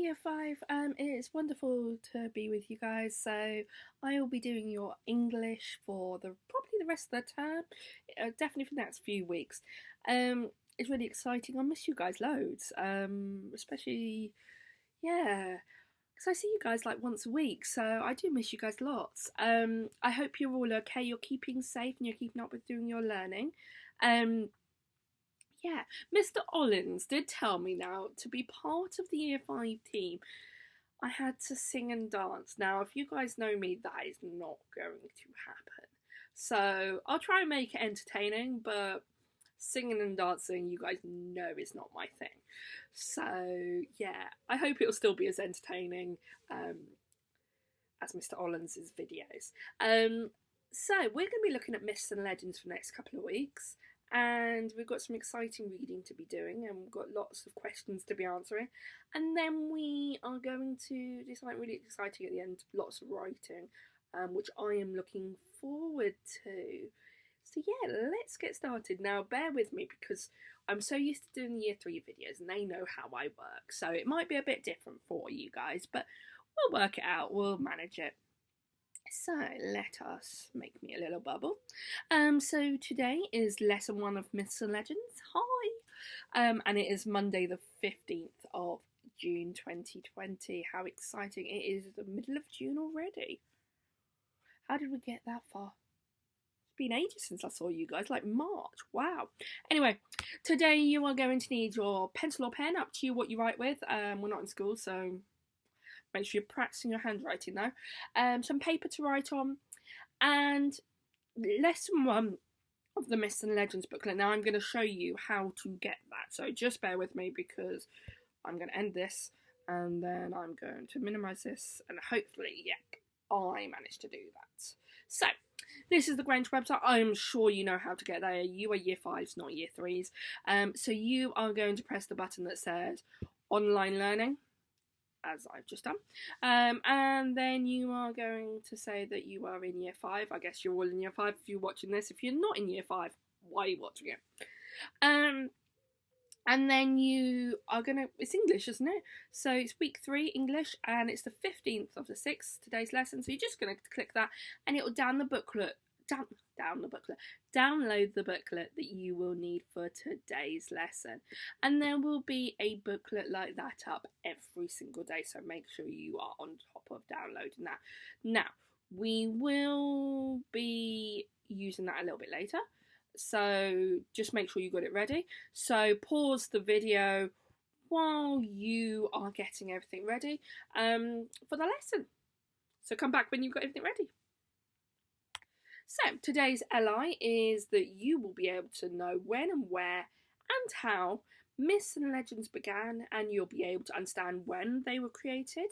Year 5. It is wonderful to be with you guys. So I will be doing your English for probably the rest of the term, definitely for the next few weeks. It's really exciting. I miss you guys loads. Especially, yeah, because I see you guys like once a week, so I do miss you guys lots. I hope you're all okay. You're keeping safe and you're keeping up with doing your learning. Um, yeah, Mr. Ollins did tell me now to be part of the Year 5 team, I had to sing and dance. Now, if you guys know me, that is not going to happen. So I'll try and make it entertaining, but singing and dancing, you guys know, is not my thing. So yeah, I hope it'll still be as entertaining as Mr. Ollins' videos. So we're going to be looking at myths and legends for the next couple of weeks, and we've got some exciting reading to be doing, and we've got lots of questions to be answering, and then we are going to do something really exciting at the end, lots of writing, which I am looking forward to. So yeah, let's get started. Now bear with me because I'm so used to doing the Year 3 videos and they know how I work, so it might be a bit different for you guys, but we'll work it out, we'll manage it. So let us make me a little bubble. So today is lesson 1 of Myths and Legends. Hi! And it is Monday the 15th of June 2020. How exciting. It is the middle of June already. How did we get that far? It's been ages since I saw you guys, like March. Wow. Anyway, today you are going to need your pencil or pen, up to you what you write with. We're not in school, so make sure you're practicing your handwriting though. Some paper to write on, and lesson 1 of the Myths and Legends booklet. Now I'm going to show you how to get that, so just bear with me because I'm going to end this and then I'm going to minimize this and hopefully, yeah, I managed to do that. So this is the Grange website. I'm sure you know how to get there. You are Year 5s, not Year 3s. So you are going to press the button that says online learning, as I've just done, and then you are going to say that you are in Year 5. I guess you're all in Year 5 if you're watching this. If you're not in Year 5, why are you watching it? And then you are gonna, it's English, isn't it? So it's week 3 English, and it's the 15th of the 6th, today's lesson. So you're just gonna click that and it will download the booklet that you will need for today's lesson, and there will be a booklet like that up every single day, so make sure you are on top of downloading that. Now we will be using that a little bit later, so just make sure you got it ready. So pause the video while you are getting everything ready for the lesson, so come back when you've got everything ready. So today's LI is that you will be able to know when and where and how myths and legends began, and you'll be able to understand when they were created.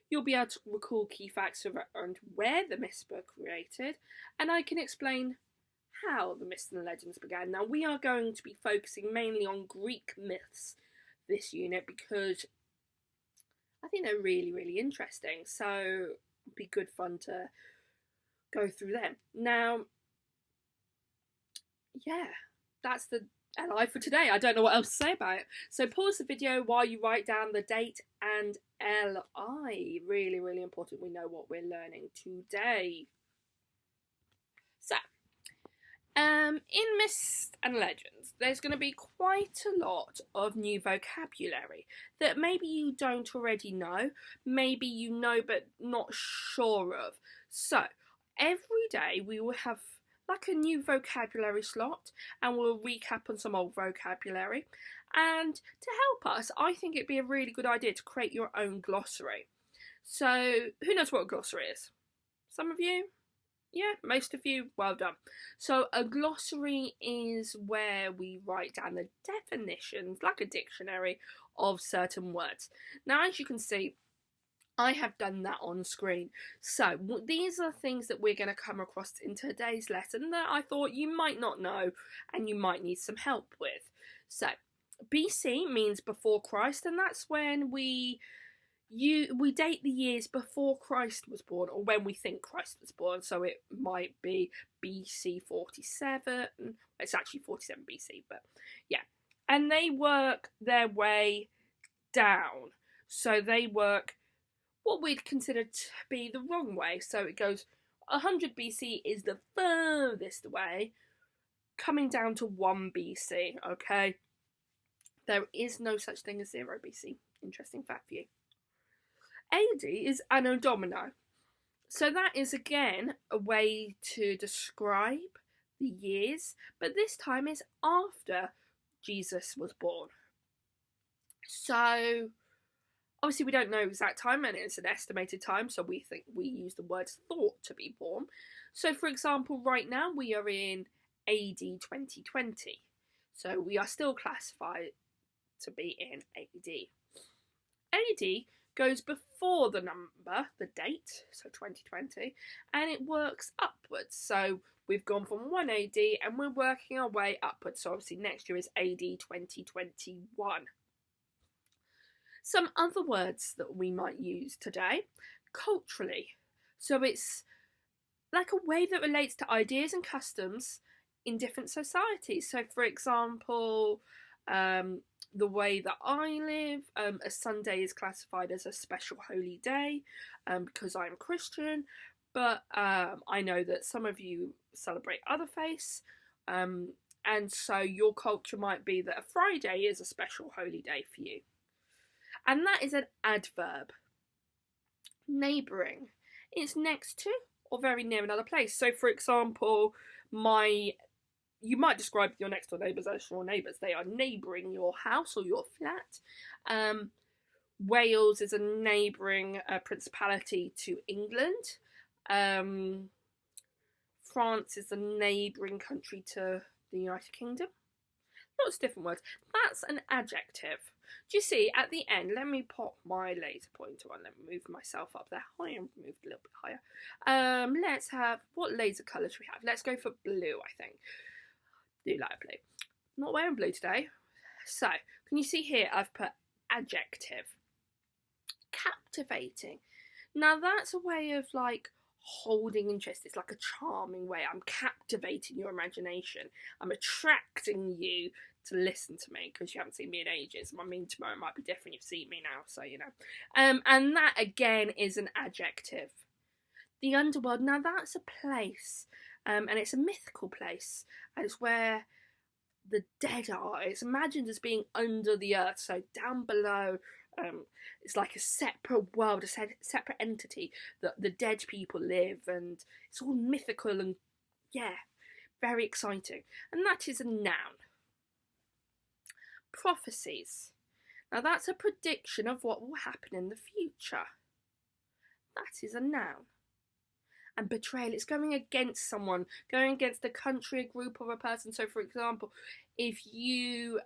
You'll be able to recall key facts around where the myths were created, and I can explain how the myths and legends began. Now we are going to be focusing mainly on Greek myths this unit because I think they're really, really interesting, so it'll be good fun to go through them. Now, yeah, that's the LI for today. I don't know what else to say about it. So pause the video while you write down the date and LI. Really, really important we know what we're learning today. So, in Myths and Legends, there's going to be quite a lot of new vocabulary that maybe you don't already know, maybe you know but not sure of. So, every day we will have like a new vocabulary slot and we'll recap on some old vocabulary, and to help us I think it'd be a really good idea to create your own glossary. So who knows what a glossary is? Some of you? Yeah, most of you, well done. So a glossary is where we write down the definitions, like a dictionary, of certain words. Now as you can see, I have done that on screen. So these are things that we're going to come across in today's lesson that I thought you might not know and you might need some help with. So BC means before Christ, and that's when we date the years before Christ was born, or when we think Christ was born. So it might be BC 47. It's actually 47 BC, but yeah. And they work their way down. So they work what we'd consider to be the wrong way. So it goes 100 BC is the furthest away, coming down to 1 BC, okay? There is no such thing as 0 BC. Interesting fact for you. AD is Anno Domini. So that is again a way to describe the years, but this time is after Jesus was born. So obviously we don't know exact time and it's an estimated time, so we use the word thought to be born. So for example, right now we are in AD 2020. So we are still classified to be in AD. AD goes before the number, the date, so 2020, and it works upwards. So we've gone from 1 AD and we're working our way upwards. So obviously next year is AD 2021. Some other words that we might use today, culturally. So it's like a way that relates to ideas and customs in different societies. So for example, the way that I live, a Sunday is classified as a special holy day because I'm Christian, but I know that some of you celebrate other faiths, and so your culture might be that a Friday is a special holy day for you. And that is an adverb. Neighbouring. It's next to or very near another place. So for example, you might describe your next door neighbours as your neighbours. They are neighbouring your house or your flat. Wales is a neighbouring principality to England. France is a neighbouring country to the United Kingdom. Lots of different words. That's an adjective. Do you see at the end? Let me pop my laser pointer on. Let me move myself up there. I am moved a little bit higher. Let's have, what laser colour should we have? Let's go for blue, I think. Do like blue. I'm not wearing blue today. So, can you see here I've put adjective. Captivating. Now that's a way of like holding interest. It's like a charming way. I'm captivating your imagination. I'm attracting you to listen to me because you haven't seen me in ages. I mean, tomorrow might be different. You've seen me now, so you know. And that again is an adjective. The underworld. Now that's a place, and it's a mythical place. And it's where the dead are. It's imagined as being under the earth, so down below. It's like a separate world, a separate entity that the dead people live, and it's all mythical and yeah, very exciting. And that is a noun. Prophecies. Now that's a prediction of what will happen in the future. That is a noun. And betrayal, it's going against someone, going against a country, a group, or a person. So for example, if you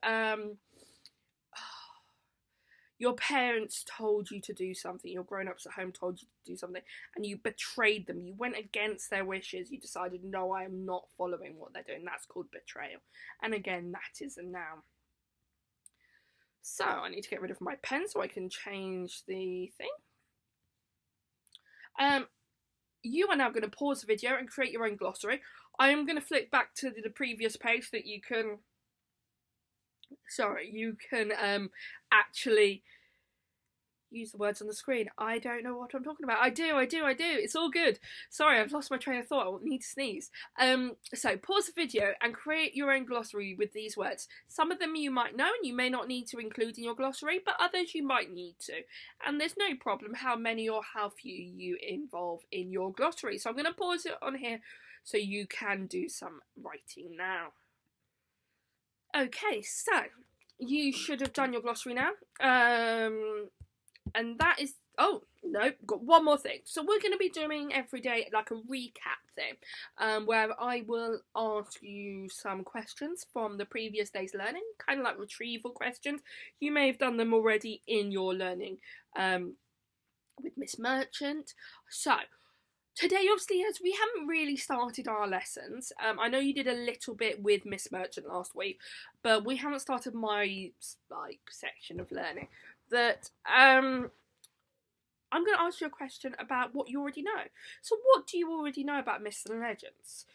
your parents told you to do something, your grown-ups at home told you to do something, and you betrayed them, you went against their wishes, you decided, no, I am not following what they're doing. That's called betrayal. And again, that is a noun. So I need to get rid of my pen so I can change the thing. You are now going to pause the video and create your own glossary. I am going to flick back to the previous page that you can actually use the words on the screen. I don't know what I'm talking about. I do. It's all good. Sorry, I've lost my train of thought. I need to sneeze. So pause the video and create your own glossary with these words. Some of them you might know and you may not need to include in your glossary, but others you might need to. And there's no problem how many or how few you involve in your glossary. So I'm going to pause it on here so you can do some writing now. Okay, so you should have done your glossary now. And that is, oh, no, got one more thing. So we're going to be doing every day like a recap thing, where I will ask you some questions from the previous day's learning, kind of like retrieval questions. You may have done them already in your learning with Miss Merchant. So today, obviously, as we haven't really started our lessons, I know you did a little bit with Miss Merchant last week, but we haven't started my section of learning. That I'm going to ask you a question about what you already know. So what do you already know about myths and legends?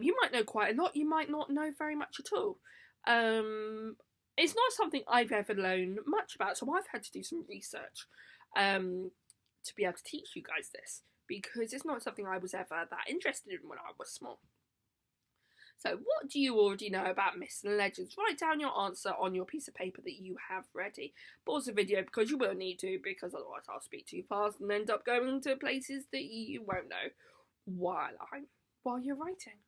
You might know quite a lot, you might not know very much at all. it's not something I've ever known much about, so I've had to do some research to be able to teach you guys this, because it's not something I was ever that interested in when I was small. So what do you already know about myths and legends? Write down your answer on your piece of paper that you have ready. Pause the video because you will need to, because otherwise I'll speak too fast and end up going to places that you won't know while you're writing.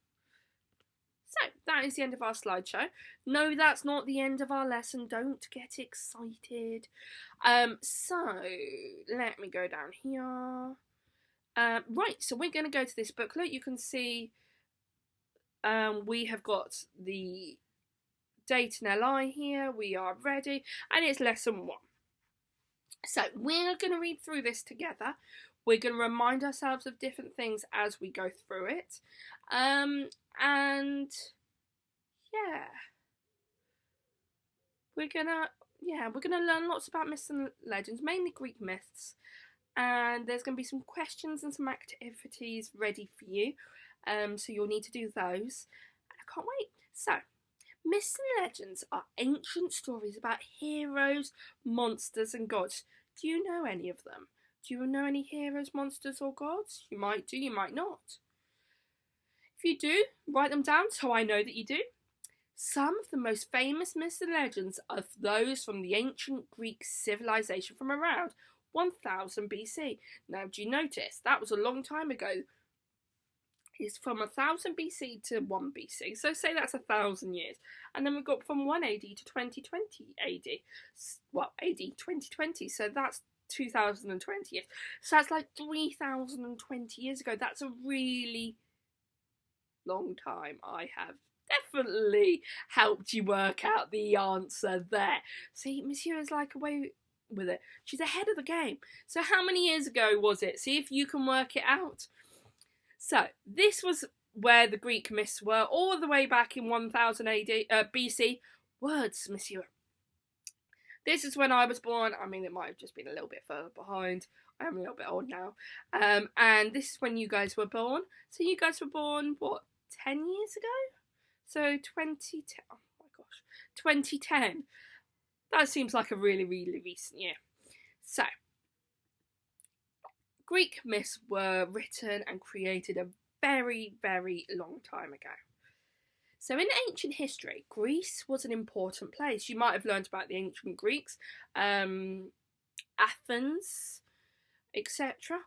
So that is the end of our slideshow. No, that's not the end of our lesson. Don't get excited. So let me go down here. Right, so we're going to go to this booklet. You can see we have got the date and LI here. We are ready, and it's lesson 1. So we're going to read through this together. We're going to remind ourselves of different things as we go through it. And yeah, we're gonna learn lots about myths and legends, mainly Greek myths. And there's going to be some questions and some activities ready for you. So you'll need to do those. I can't wait. So, myths and legends are ancient stories about heroes, monsters, and gods. Do you know any of them? Do you know any heroes, monsters, or gods? You might do, you might not. If you do, write them down so I know that you do. Some of the most famous myths and legends are those from the ancient Greek civilization from around 1000 BC. Now, do you notice? That was a long time ago. It's from 1000 BC to 1 BC. So say that's 1,000 years. And then we've got from 1 AD to 2020 AD. Well, AD 2020. So that's 2020 years. So that's like 3020 years ago. That's a really long time. I have definitely helped you work out the answer there. See, Ms Hewer's like away with it. She's ahead of the game. So how many years ago was it? See if you can work it out. So this was where the Greek myths were, all the way back in 1000 BC. Words, Ms Hewer. This is when I was born. I mean, it might have just been a little bit further behind. I am a little bit old now. And this is when you guys were born. So you guys were born, what, 10 years ago? So 2010. Oh my gosh. 2010. That seems like a really, really recent year. So, Greek myths were written and created a very, very long time ago. So in ancient history, Greece was an important place. You might have learned about the ancient Greeks, Athens, etc.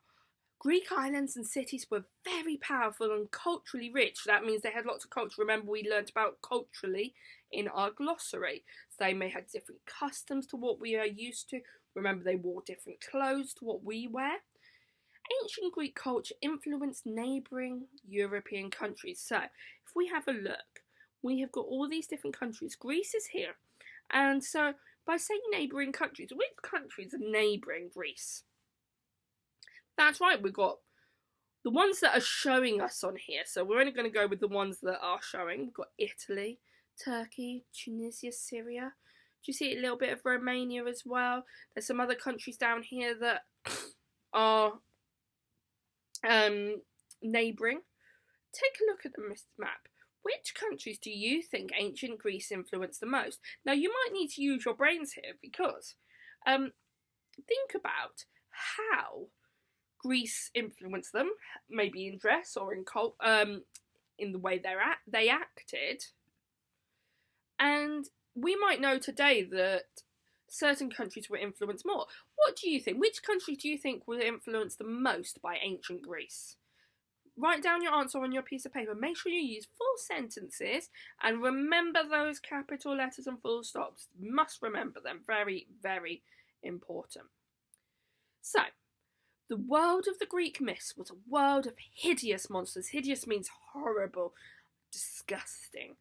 Greek islands and cities were very powerful and culturally rich. That means they had lots of culture. Remember, we learnt about culturally in our glossary. So they may have different customs to what we are used to. Remember, they wore different clothes to what we wear. Ancient Greek culture influenced neighbouring European countries. So, if we have a look, we have got all these different countries. Greece is here. And so, by saying neighbouring countries, which countries are neighbouring Greece? That's right, we've got the ones that are showing us on here. So, we're only going to go with the ones that are showing. We've got Italy, Turkey, Tunisia, Syria. Do you see a little bit of Romania as well? There's some other countries down here that are neighbouring. Take a look at the map. Which countries do you think ancient Greece influenced the most? Now, you might need to use your brains here because think about how Greece influenced them, maybe in dress or in in the way they acted. And we might know today that certain countries were influenced more. What do you think? Which country do you think were influenced the most by ancient Greece? Write down your answer on your piece of paper. Make sure you use full sentences and remember those capital letters and full stops. You must remember them. Very, very important. So, the world of the Greek myths was a world of hideous monsters. Hideous means horrible, disgusting,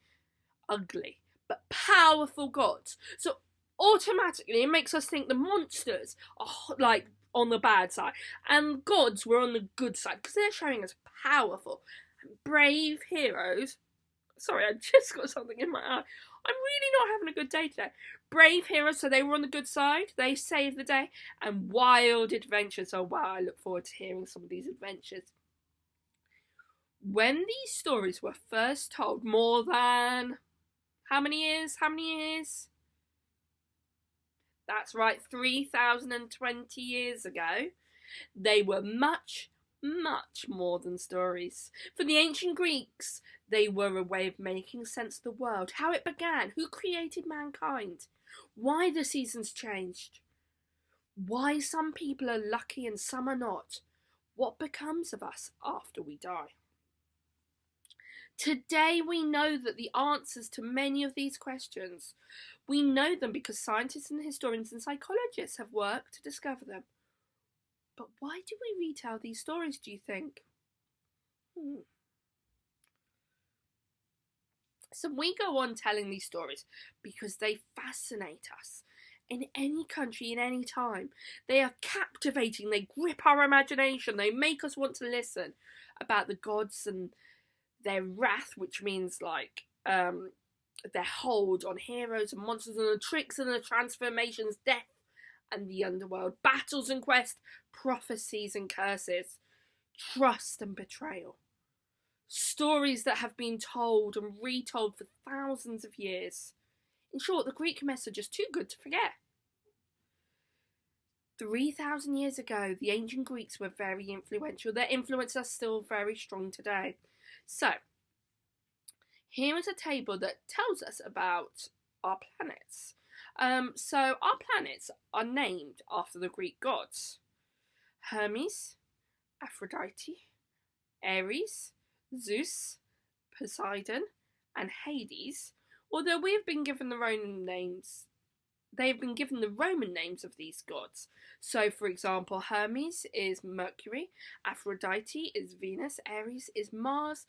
ugly, but powerful gods. So automatically it makes us think the monsters are like on the bad side and gods were on the good side because they're showing us powerful and brave heroes. Sorry, I just got something in my eye. I'm really not having a good day today. Brave heroes, so they were on the good side. They saved the day. And wild adventures. Oh wow, I look forward to hearing some of these adventures. When these stories were first told, more than how many years? How many years? That's right, 3,020 years ago. They were much, much more than stories. For the ancient Greeks, they were a way of making sense of the world, how it began, who created mankind, why the seasons changed, why some people are lucky and some are not, what becomes of us after we die. Today we know that the answers to many of these questions, we know them because scientists and historians and psychologists have worked to discover them. But why do we retell these stories, do you think? So we go on telling these stories because they fascinate us. In any country, in any time. They are captivating, they grip our imagination, they make us want to listen about the gods and their wrath, which means like their hold on heroes and monsters and the tricks and the transformations, death and the underworld, battles and quests, prophecies and curses, trust and betrayal. Stories that have been told and retold for thousands of years. In short, the Greek myths are just too good to forget. 3,000 years ago, the ancient Greeks were very influential. Their influence is still very strong today. So, here is a table that tells us about our planets. So, our planets are named after the Greek gods. Hermes, Aphrodite, Ares, Zeus, Poseidon, and Hades, although we have been given the Roman names. They have been given the Roman names of these gods. So, for example, Hermes is Mercury, Aphrodite is Venus, Ares is Mars,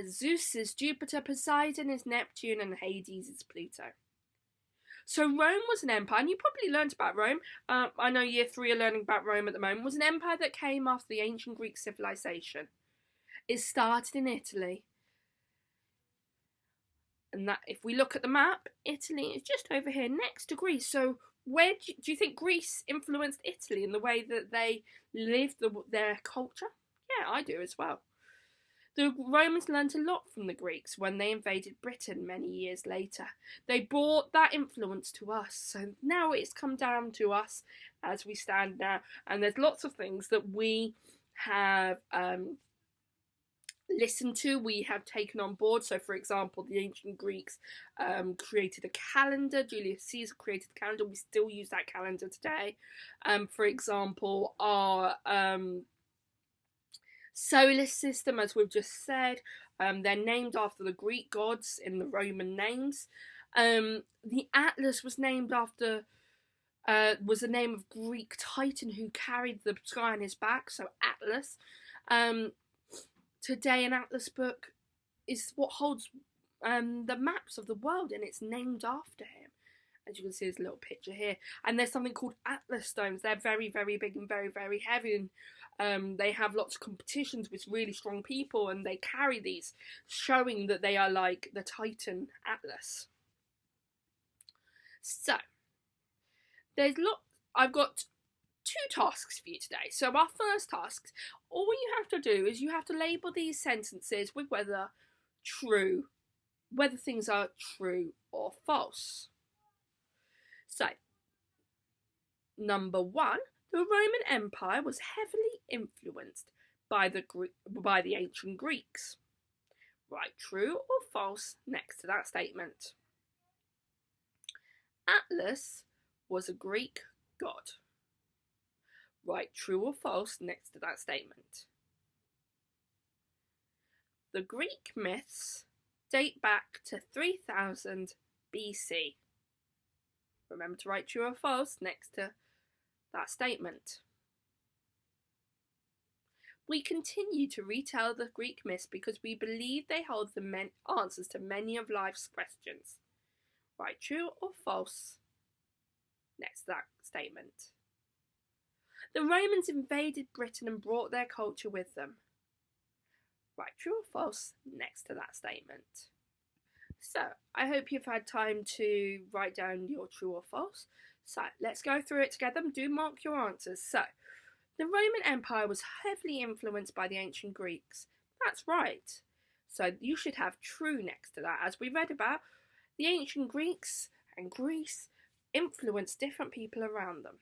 Zeus is Jupiter, Poseidon is Neptune, and Hades is Pluto. So Rome was an empire, and you probably learnt about Rome. I know year 3 are learning about Rome at the moment. Was an empire that came after the ancient Greek civilization. It started in Italy. And that, if we look at the map, Italy is just over here next to Greece. So where do you think Greece influenced Italy in the way that they lived their culture? Yeah, I do as well. The Romans learnt a lot from the Greeks when they invaded Britain many years later. They brought that influence to us. So now it's come down to us as we stand now. And there's lots of things that we have listened to, we have taken on board. So, for example, the ancient Greeks created a calendar. Julius Caesar created a calendar. We still use that calendar today. For example, our solar system, as we've just said, they're named after the Greek gods in the Roman names. The Atlas was named after was the name of Greek Titan who carried the sky on his back, so Atlas. Today, an Atlas book is what holds the maps of the world, and it's named after him. As you can see, there's a little picture here. And there's something called Atlas stones. They're very, very big and very, very heavy. And they have lots of competitions with really strong people, and they carry these, showing that they are like the Titan Atlas. So, I've got 2 tasks for you today. So our first task, all you have to do is you have to label these sentences with whether things are true or false. So, number 1, the Roman Empire was heavily influenced by the ancient Greeks. Write true or false next to that statement. Atlas was a Greek god. Write true or false next to that statement. The Greek myths date back to 3000 BC. Remember to write true or false next to that statement. We continue to retell the Greek myths because we believe they hold the answers to many of life's questions. Write true or false next to that statement. The Romans invaded Britain and brought their culture with them. Write true or false next to that statement. So, I hope you've had time to write down your true or false. So, let's go through it together and do mark your answers. So, the Roman Empire was heavily influenced by the ancient Greeks. That's right. So, you should have true next to that. As we read about, the ancient Greeks and Greece influence different people around them.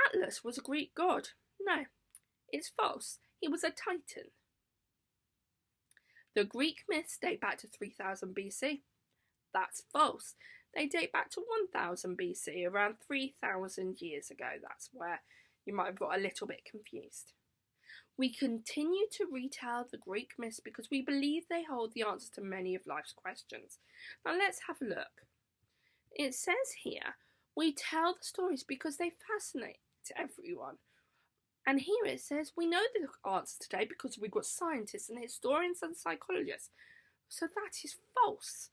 Atlas was a Greek god. No, it's false. He was a titan. The Greek myths date back to 3000 BC. That's false. They date back to 1000 BC, around 3000 years ago. That's where you might have got a little bit confused. We continue to retell the Greek myths because we believe they hold the answers to many of life's questions. Now let's have a look. It says here, we tell the stories because they fascinate everyone. And here it says, we know the answers today because we've got scientists and historians and psychologists. So that is false.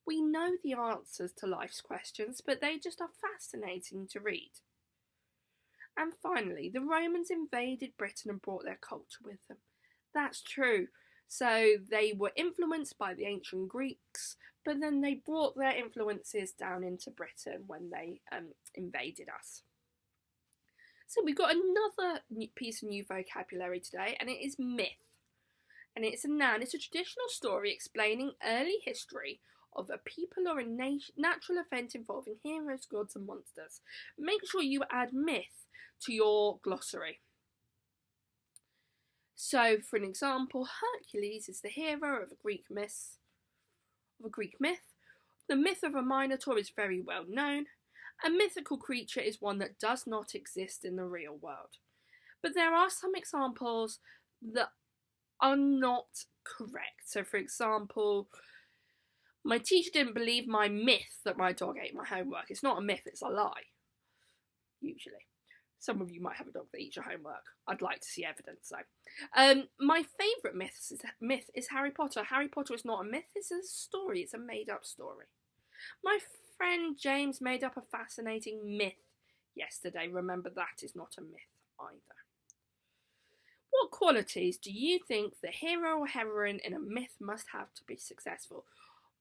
We know the answers to life's questions, but they just are fascinating to read. And finally, the Romans invaded Britain and brought their culture with them. That's true. So they were influenced by the ancient Greeks, but then they brought their influences down into Britain when they invaded us. So we've got another piece of new vocabulary today, and it is myth. And it's a noun. It's a traditional story explaining early history of a people or a natural event involving heroes, gods and monsters. Make sure you add myth to your glossary. So, for an example, Hercules is the hero of a Greek myth. The myth of a Minotaur is very well known. A mythical creature is one that does not exist in the real world. But there are some examples that are not correct. So, for example, my teacher didn't believe my myth that my dog ate my homework. It's not a myth, it's a lie. Usually. Some of you might have a dog that eats your homework. I'd like to see evidence though. My favourite myth is Harry Potter. Harry Potter is not a myth, it's a story. It's a made up story. My friend James made up a fascinating myth yesterday. Remember, that is not a myth either. What qualities do you think the hero or heroine in a myth must have to be successful?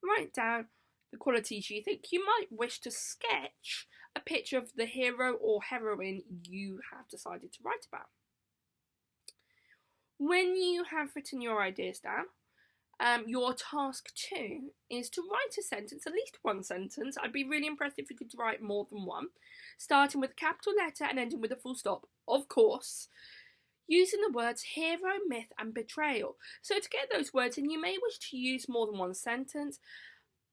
Write down the qualities you think. You might wish to sketch a picture of the hero or heroine you have decided to write about. When you have written your ideas down, your task 2 is to write a sentence, at least one sentence. I'd be really impressed if you could write more than one, starting with a capital letter and ending with a full stop, of course, using the words hero, myth and betrayal. So to get those words in, you may wish to use more than one sentence,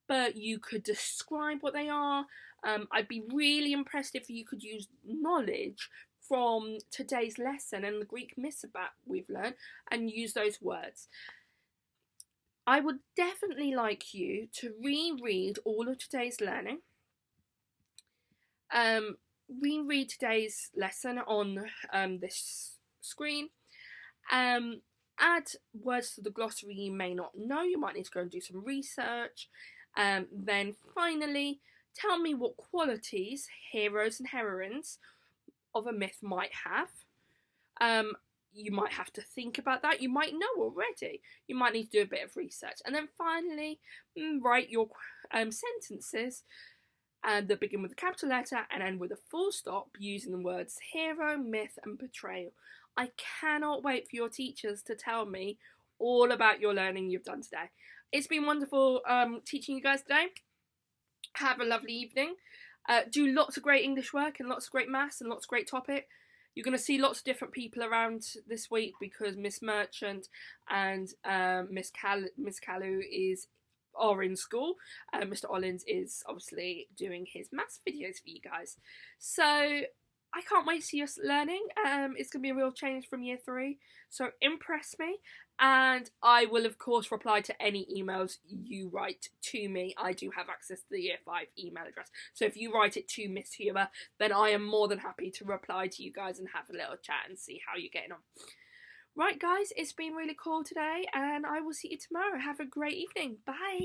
but you could describe what they are. I'd be really impressed if you could use knowledge from today's lesson and the Greek myths about we've learned and use those words. I would definitely like you to reread all of today's learning. Reread today's lesson on this screen. Add words to the glossary you may not know. You might need to go and do some research. Then finally, tell me what qualities heroes and heroines of a myth might have. You might have to think about that. You might know already. You might need to do a bit of research. And then finally, write your sentences that begin with a capital letter and end with a full stop using the words hero, myth and betrayal. I cannot wait for your teachers to tell me all about your learning you've done today. It's been wonderful teaching you guys today. Have a lovely evening. Do lots of great English work and lots of great maths and lots of great topic. You're going to see lots of different people around this week because Miss Merchant and Miss Callu are in school. Mr. Ollins is obviously doing his maths videos for you guys. So I can't wait to see us learning. It's going to be a real change from year 3. So impress me. And I will, of course, reply to any emails you write to me. I do have access to the Year 5 email address. So if you write it to Ms Hewer, then I am more than happy to reply to you guys and have a little chat and see how you're getting on. Right, guys, it's been really cool today, and I will see you tomorrow. Have a great evening. Bye.